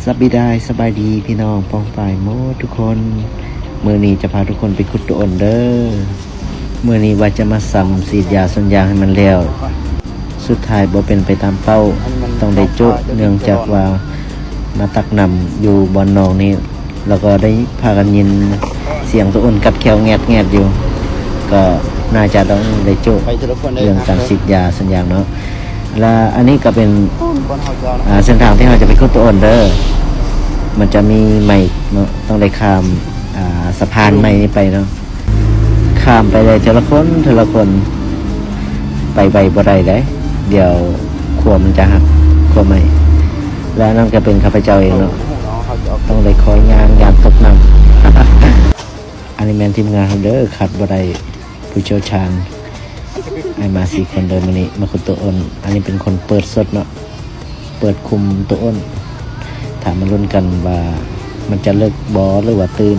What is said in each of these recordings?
สบายดีพี่น้องป้องปายโมทุกคนเมื่อนี้จะพาทุกคนไปขุดตัวอ่อนเด้อเมื่อนี้ว่าจะมาซ้ำสีดยาส่วนยางให้มันแล้วสุดท้ายบ่เป็นไปตามเป้าต้องได้โจ๊ะเนื่องจากว่ามาตักนำอยู่บอนนองนี้แล้วก็ได้พากันยินเสียงตัวอ่อนกัดแขวแงดอยู่ก็น่าจะต้องได้โจ๊ะเรื่องการสีดยาส่วนยางเนาะและอันนี้ก็เป็นเส้นทางที่เราจะไปขุดตัวอ่อนเด้อมันจะมีไม้เนาะต้องได้ข้ามสะพานไม้นี้ไปเนาะข้ามไปเลยเทละคนไปบ่ได้เด้เดี๋ยวขั้วมันจะหักขั้วไม้แล้วนั่นก็เป็นข้าพเจ้าเองเนาะต้องได้คอยงานตกน้ำอันนี้แมนทีมงานเด้อขัดบ่ได้ผู้เชี่ยวชาญไอ้มา4 คนเดินมานี่มาขุดตัวอ้นอันนี้เป็นคนเปิดสดเนาะเปิดคุมตัวอ้นถามมาลุ้นกันว่ามันจะเลิกบอหรือว่าตื่น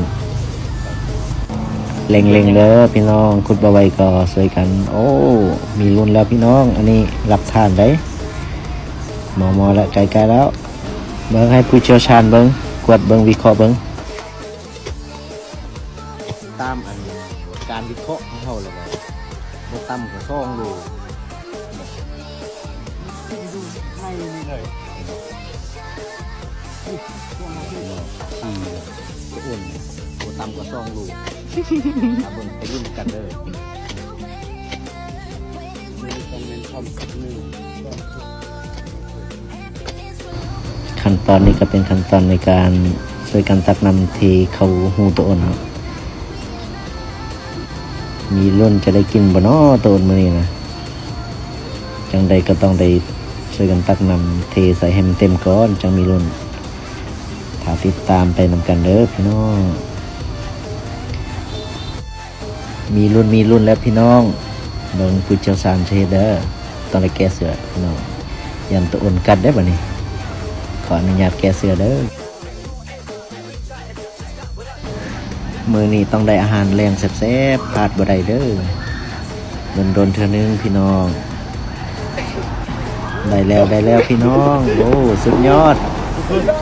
เล็งเลยพี่น้องขุดบ่ไว้ก็สวยกันโอ้มีลุ้นแล้วพี่น้องอันนี้รับทานได้มอแล้วไกลแล้วเบิ่งให้ผู้เชี่ยวชาญเบิ่งกวดเบิ่งวิเคราะห์เบิ่งตามอันการวิเคราะห์ของเฮาแล้วบ่ต่ำกว่า2 โลไม่มีเลยอ้วนตัวต่ำกว่า2 โลถ้าเบิ่งไปรุ่นกันเด้อขั้นตอนนี้ก็เป็นขั้นตอนในการช่วยกันตักน้ำเทเข้าหูตัวอ่อนมีรุ่นจะได้กินบ่น้อตัวอ่อนมื้อนี้นะจังใดก็ต้องได้ช่วยกันตักน้ำเทใส่ให้มันเต็มก้อนจังมีรุ่นถ้าติดตามไปนำกันเด้อพี่น้องมีรุ่นแล้วพี่น้องเบิ่งผู้เชี่ยวชาญเชเด้อต้องได้แก้เสือพี่น้องยันตัวอ่อนกัดได้บ่นี่ขออนุญาตแก้เสือเด้อมื้อนี้ต้องได้อาหารแรงแซ่บๆพลาดบ่ได้เด้อโดนเทื่อนึงพี่น้องได้แล้วพี่น้องโอ้สุดยอด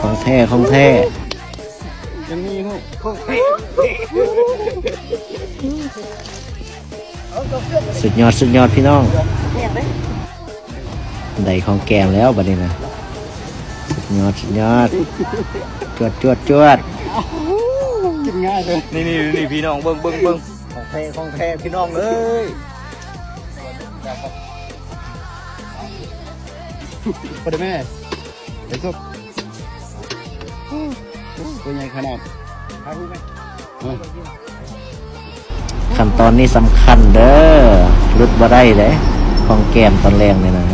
ของแท้ยังมีหูสุดยอดพี่น้องได้ของแกมแล้วบัดนี้นะสุดยอดจวดกินง่ายเลยนี่พี่น้องเบิ้งของแท้พี่น้องเอ้ยไปได้แม่ไปซุปตัวใหญ่ขนาดขั้นตอนนี้สำคัญเด้อรุดบ่ได้เลยของแกมตอนแรงเลยนะ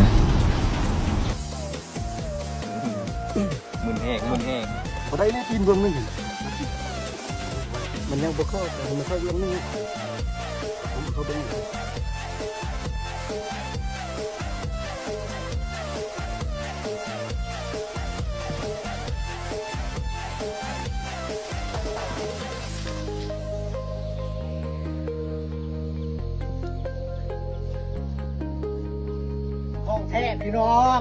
มึนแห้งพอได้นี่ปีนเบิ้งนึงมันยังบ่เข้ามันเข้าเบิ้งนึงเขาเบิ้งของแท้พี่น้อง